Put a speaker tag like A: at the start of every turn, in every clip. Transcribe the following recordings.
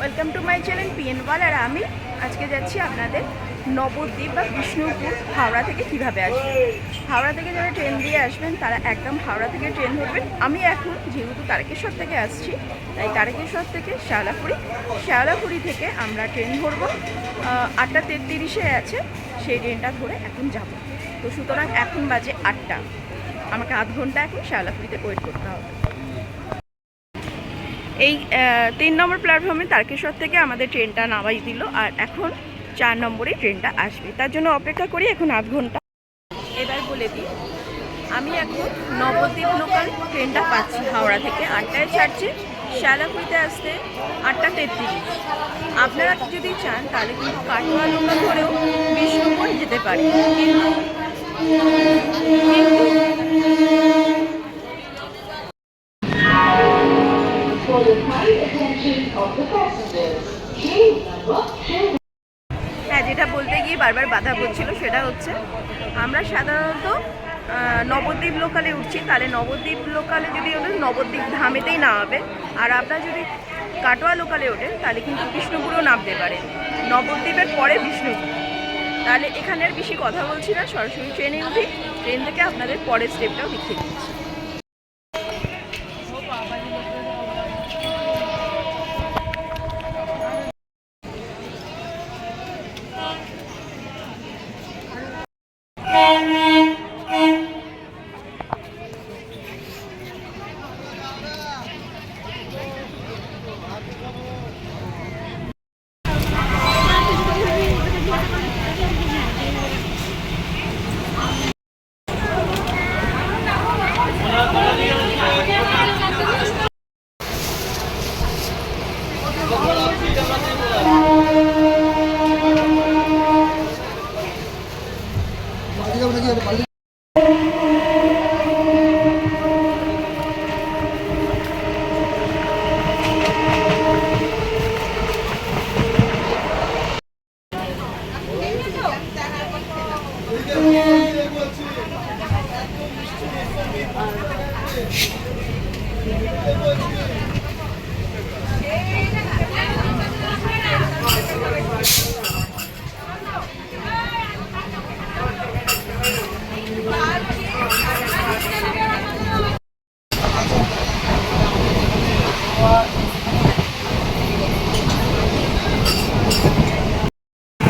A: Welcome to my channel PN Wall. আর আমি আজকে যাচ্ছি আপনাদের নবদ্বীপ বা বিষ্ণুপুর হাওড়া থেকে কিভাবে আসবেন। হাওড়া থেকে যারা ট্রেন দিয়ে আসবেন তারা একদম হাওড়া থেকে ট্রেন ধরবেন। আমি এখন যেহেতু তারকেশ্বর থেকে আসছি, তাই তারকেশ্বর থেকে শ্যাওলাপুরি থেকে আমরা ট্রেন ধরবো। 8:33-এ আছে, সেই ট্রেনটা ধরে এখন যাব। তো সুতরাং এখন বাজে 8টা, আমাকে আধ ঘন্টা এখন শ্যাওলাপুরিতে ওয়েট করতে হবে। এই 3 নম্বর প্ল্যাটফর্মে তারকেশ্বর থেকে আমাদের ট্রেনটা নামাই দিল, আর এখন 4 নম্বরে ট্রেনটা আসবে, তার জন্য অপেক্ষা করি এখন আধ ঘন্টা। এবার বলে দিই, আমি এখন নবদ্বীপ লোকাল ট্রেনটা পাচ্ছি হাওড়া থেকে। 8টায় ছাড়ছে, শ্যাওলাপুরিতে আসতে 8:33। আপনারা যদি চান তাহলে কিন্তু কাটোয়া লোকাল ধরেও বিষ্ণুপুর যেতে পারে, কিন্তু হ্যাঁ, যেটা বলতে গিয়ে বারবার বাধা পড়ছিল সেটা হচ্ছে, আমরা সাধারণত নবদ্বীপ লোকালে উঠছি, তাহলে নবদ্বীপ লোকালে যদি ওঠেন নবদ্বীপ ধামেতেই নামাবে। আর আপনারা যদি কাটোয়া লোকালে ওঠেন তাহলে কিন্তু বিষ্ণুপুরেও নামতে পারেন, নবদ্বীপের পরে বিষ্ণুপুর। তাহলে এখানে আর বেশি কথা বলছি না, সরাসরি ট্রেনে উঠি, ট্রেন থেকে আপনাদের পরের স্টেপটাও দেখিয়ে দিচ্ছি।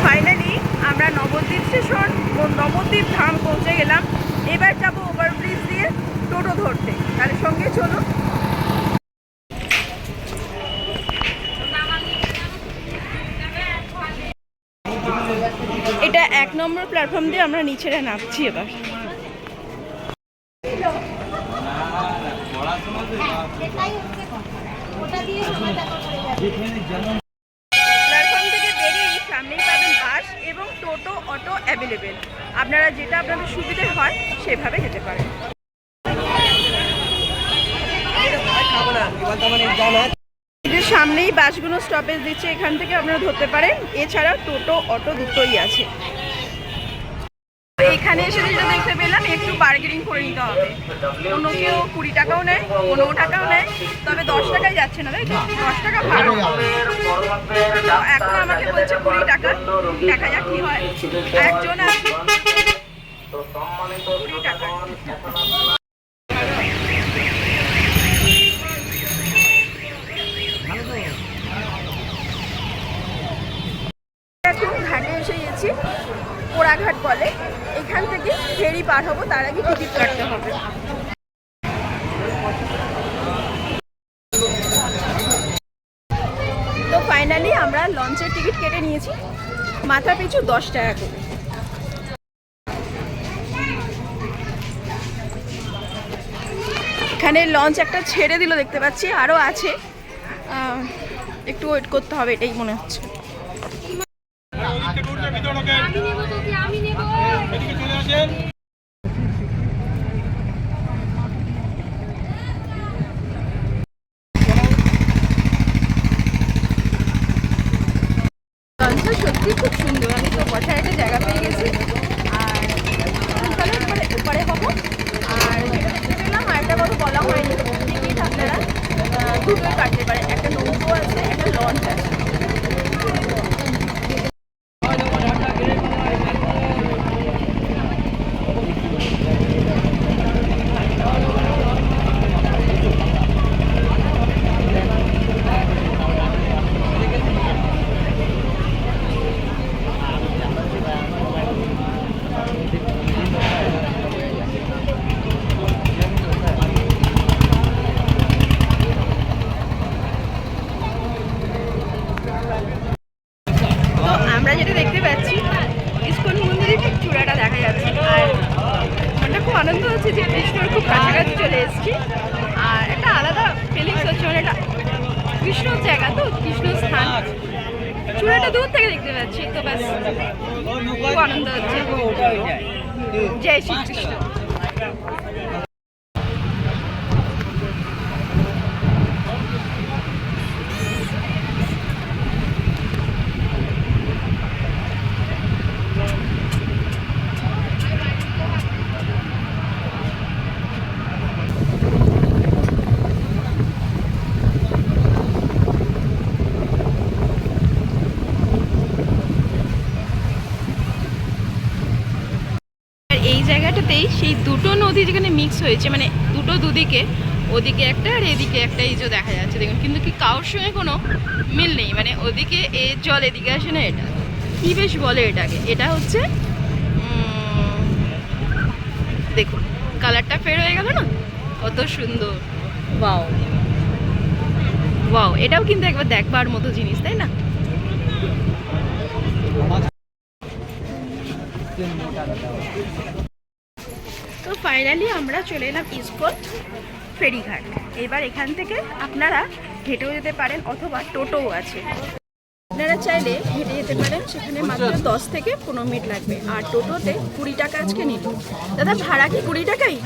A: ফাইনালি আমরা নবদ্বীপ স্টেশন ও নবদ্বীপ ধাম পৌঁছে গেলাম। এবার যাবো ওভারব্রিজ দিয়ে টোটো ধরতে, তাহলে সঙ্গে চলুন। এটা 1 নম্বর প্ল্যাটফর্ম দিয়ে আমরা নিচে নামছি এবার। প্ল্যাটফর্ম থেকে বেরিয়ে সামনেই পাবেন বাস এবং টোটো, অটো অ্যাভেলেবেল। আপনারা যেটা আপনাদের সুবিধে হয় সেভাবে যেতে পারেন। এদের সামনেই বাসগুলো স্টপেজ দিচ্ছে, এখান থেকে আপনারা ধরতে পারেন। এছাড়া টোটো, অটো দুটোই আছে। এখানে এসে যেটা দেখতে পেলাম, একটু বার্গেনিং করে নিতে হবে। কোনো কেউ 20 টাকাও নেয়, 15 টাকাও নেয়, তবে 10 টাকায় যাচ্ছে না, তাই তো? 10 টাকা ভাড়া। তো এখন আমাকে বলছে 20 টাকা, দেখা যাক কি হয়। একজন আছে 20 টাকা। এখন ঘাটে এসে গেছি, পোড়াঘাট বলে। এখান থেকে ফেরি পার হবো, তার আগে টিকিট কাটতে হবে। তো ফাইনালি আমরা লঞ্চের টিকিট কেটে নিয়েছি, মাথা পিছু 10 টাকা করে। এখানে লঞ্চ একটা ছেড়ে দিল দেখতে পাচ্ছি, আরও আছে, একটু ওয়েট করতে হবে এটাই মনে হচ্ছে। লঞ্চটা সত্যি খুব সুন্দর, আমি তো বসার একটা জায়গা পেয়ে গেছি। আর তাহলে ওপারে হবো। আর যেটা দেখতে পেলাম, আর একটা কথা বলা হয়নি, টিকিট আপনারা দুটোই কাটতে পারেন, একটা নৌকো আছে, একটা লঞ্চ আছে। হচ্ছে যে কৃষ্ণর খুব কাছাকাছি চলে এসেছি, আর একটা আলাদা ফিলিংস হচ্ছে, মানে এটা কৃষ্ণর জায়গা তো, কৃষ্ণ স্থান, চূড়াটা দূর থেকে দেখতে পাচ্ছি, তো ব্যাস খুব আনন্দ হচ্ছে। জয় শ্রীকৃষ্ণ। এই জায়গাটাতেই সেই দুটো নদী যেখানে মিক্স হয়েছে, মানে দুটো দুদিকে, ওদিকে একটা আর এদিকে একটা, এই যে দেখা যাচ্ছে দেখুন, কিন্তু কি কারোর সঙ্গে কোনো মিল নেই, মানে ওদিকে এ জল এদিকে আসে না। এটা কি বেশ বলে এটাকে, এটা হচ্ছে দেখুন কালারটা ফের হয়ে গেল না, কত সুন্দর। ওয়াও ওয়াও, এটাও কিন্তু একবার দেখবার মতো জিনিস, তাই না? তো ফাইনালি আমরা চলে এলাম ইস্কন ফেরিঘাট। এবার এখান থেকে আপনারা হেঁটেও যেতে পারেন, অথবা টোটোও আছে, আপনারা চাইলে হেঁটে যেতে পারেন, সেখানে মাত্র 10 থেকে 15 মিনিট লাগবে। আর টোটোতে 20 টাকা আজকে নিল। দাদা ভাড়া কি 20 টাকাই?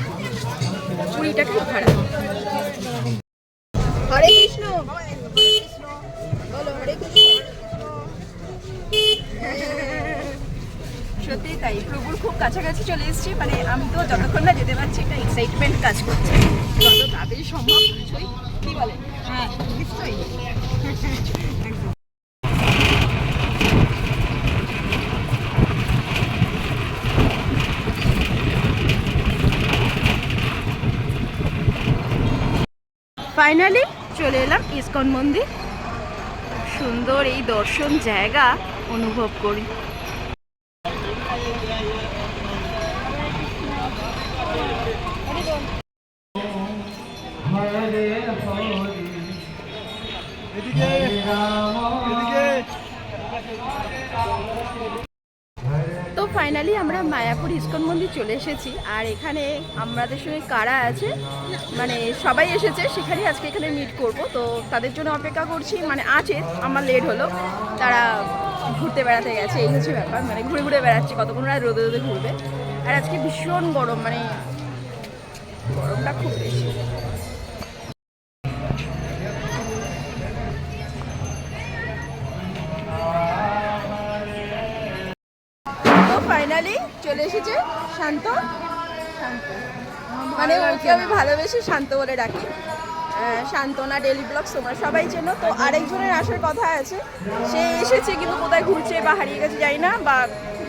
A: 20 টাকাই ভাড়া। হরে কৃষ্ণ বলো, হরে কৃষ্ণ। সত্যি তাই, প্রভুর খুব কাছাকাছি চলে এসেছি, মানে আমি তো যতক্ষণ না যেতে পারছি একটা এক্সাইটমেন্ট কাজ করছে, যত তাড়াতাড়ি সম্ভব কি বলেন? হ্যাঁ নিশ্চয়ই। ফাইনালি চলে এলাম ইস্কন মন্দির। সুন্দর এই দর্শন জায়গা অনুভব করি। তো ফাইনালি আমরা মায়াপুর ইস্কন মন্দির চলে এসেছি, আর এখানে আমাদের সঙ্গে কারা আছে, মানে সবাই এসেছে, সেখানে আজকে এখানে মিট করব, তো তাদের জন্য অপেক্ষা করছি। মানে আছে, আমার লেট হলো, তারা ঘুরতে বেড়াতে গেছে, এই হচ্ছে ব্যাপার, মানে ঘুরে ঘুরে বেড়াচ্ছে, কতক্ষণ আর রোদে রোদে ঘুরবে। আর আজকে ভীষণ গরম, মানে গরমটা খুব বেশি। ফাইনালি চলে এসেছে শান্ত, মানে ওকে আমি ভালোবেসে শান্ত বলে ডাকি, শান্তনা ডেলি ব্লগস তোমরা সবাই চেনো। তো আরেকজনের আসার কথা আছে, সে এসেছে কিন্তু কোথায় ঘুরছে বা হারিয়ে গেছে জানি না, বা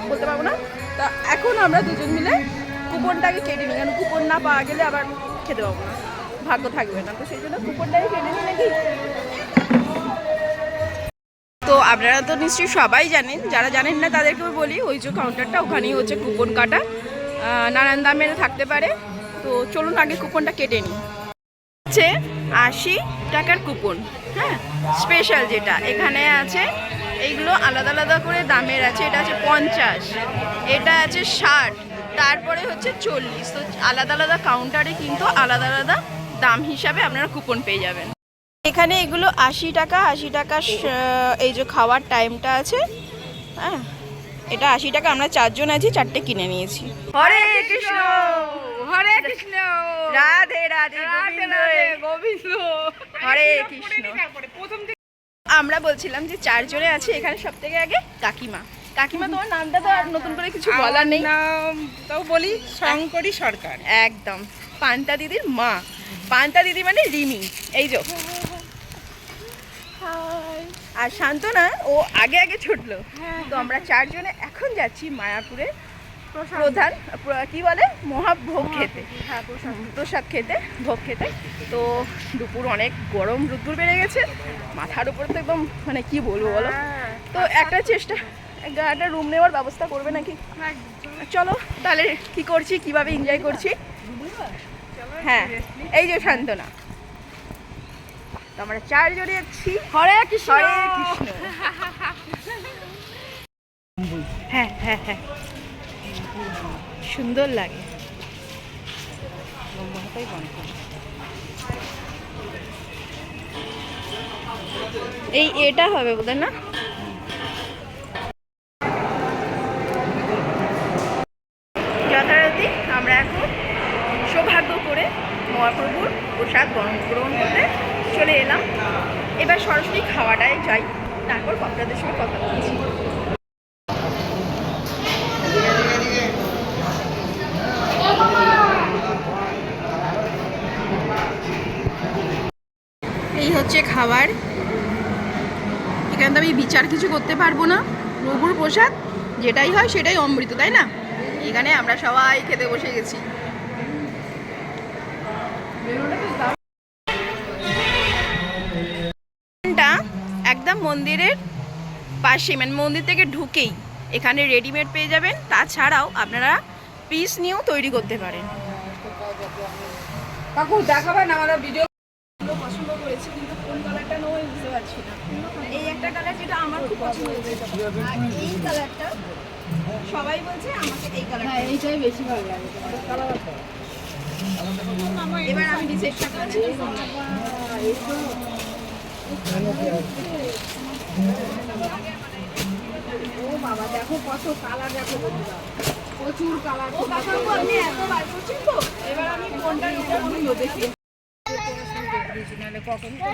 A: বলতে পারবো না। তা এখন আমরা দুজন মিলে কুপনটাকে কেটে নিই, কারণ কুপন না পাওয়া গেলে আবার খেতে পাবো না, ভাগ্য থাকবে না, তো সেই জন্য কুপনটাকে কেটে নিই নাকি। তো আপনারা তো নিশ্চয়ই সবাই জানেন, যারা জানেন না তাদেরকেও বলি, ওই যে কাউন্টারটা ওখানেই হচ্ছে কুপন কাটা, নানান দামের থাকতে পারে। তো চলুন আগে কুপনটা কেটে নিই। হচ্ছে 80 টাকার কুপন, হ্যাঁ স্পেশাল যেটা এখানে আছে, এইগুলো আলাদা আলাদা করে দামের আছে। এটা আছে 50, এটা আছে 60, তারপরে হচ্ছে 40। তো আলাদা আলাদা কাউন্টারে কিন্তু আলাদা আলাদা দাম হিসাবে আপনারা কুপন পেয়ে যাবেন। এখানে এগুলো 80 টাকা, 80 টাকা এই যে খাওয়ার টাইমটা আছে, হ্যাঁ এটা 80 টাকা। আমরা 4 জন আছি, 4টে কিনে নিয়েছি। হরে কৃষ্ণ হরে কৃষ্ণ, রাধে রাধে গোবিন্দ, হরে কৃষ্ণ। আমরা বলছিলাম যে 4 জনে আছি এখানে, সব থেকে আগে কাকিমা। কাকিমা তোমার নামটা তো আর নতুন করে কিছু বলার নেই,
B: নাম তাও বলি, শঙ্করী সরকার।
A: একদম পান্তা দিদির মা, পান্তা দিদি মানে রিমি, এই যে। আর শান্তনা ও আগে আগে ছুটলো। তো আমরা 4 জনে এখন যাচ্ছি মায়াপুরে প্রধান কি বলে মহাভোগ খেতে, প্রসাদ খেতে, ভোগ খেতে। তো দুপুর অনেক গরম, রোদ্দুর বেড়ে গেছে, মাথার উপর তো একদম মানে কি বলবো বলো। তো একটা চেষ্টা, একটা রুম নেওয়ার ব্যবস্থা করবে নাকি? চলো তাহলে কি করছি, কিভাবে এনজয় করছি। হ্যাঁ এই যে শান্তনা, তো আমরা 4 জনে যাচ্ছি। হরে কৃষ্ণ হরে কৃষ্ণ। হ্যাঁ হ্যাঁ হ্যাঁ, সুন্দর লাগে।
B: খাওয়াটাই বন্ধ করি।
A: এই এটা হবে বোধ না? যথারীতি আমরা এখন সৌভাগ্য করে মহাপ্রভুর প্রসাদ গ্রহণ করতে চলে এলাম। এবার সরাসরি খাওয়াটায় যাই, তারপর আপনাদের সঙ্গে কথা বলছি। এই হচ্ছে খাবার। এখানে তো আমি বিচার কিছু করতে পারবো না, প্রভুর প্রসাদ যেটাই হয় সেটাই অমৃত, তাই না? এখানে আমরা সবাই খেতে বসে গেছি। টা একদম মন্দিরের পাশে, মানে মন্দির থেকে ঢুকেই এখানে রেডিমেড পেয়ে যাবেন। তাছাড়াও আপনারা পিস নিয়েও তৈরি করতে পারেন।
B: কাকু দেখাবেন আমাদের ভিডিও?
A: পছন্দ করেছি, কিন্তু কোন কালারটা নেবো বুঝতে পারছি না। এই একটা কালার যেটা আমার খুব পছন্দ হয়েছে, আর এই কালারটা সবাই বলছে আমাকে এই কালারটা।
B: হ্যাঁ, এইটাই বেশি ভালো লাগে।
A: এবার আমি ডিসাইড করছি।
B: ও বাবা, দেখো কত কালার, দেখো বন্ধুরা, প্রচুর কালার।
A: ও কাকাকু আপনি এত বার করছেন তো, এবার আমি কোনটা নেবো দেখি।
B: কখন কখন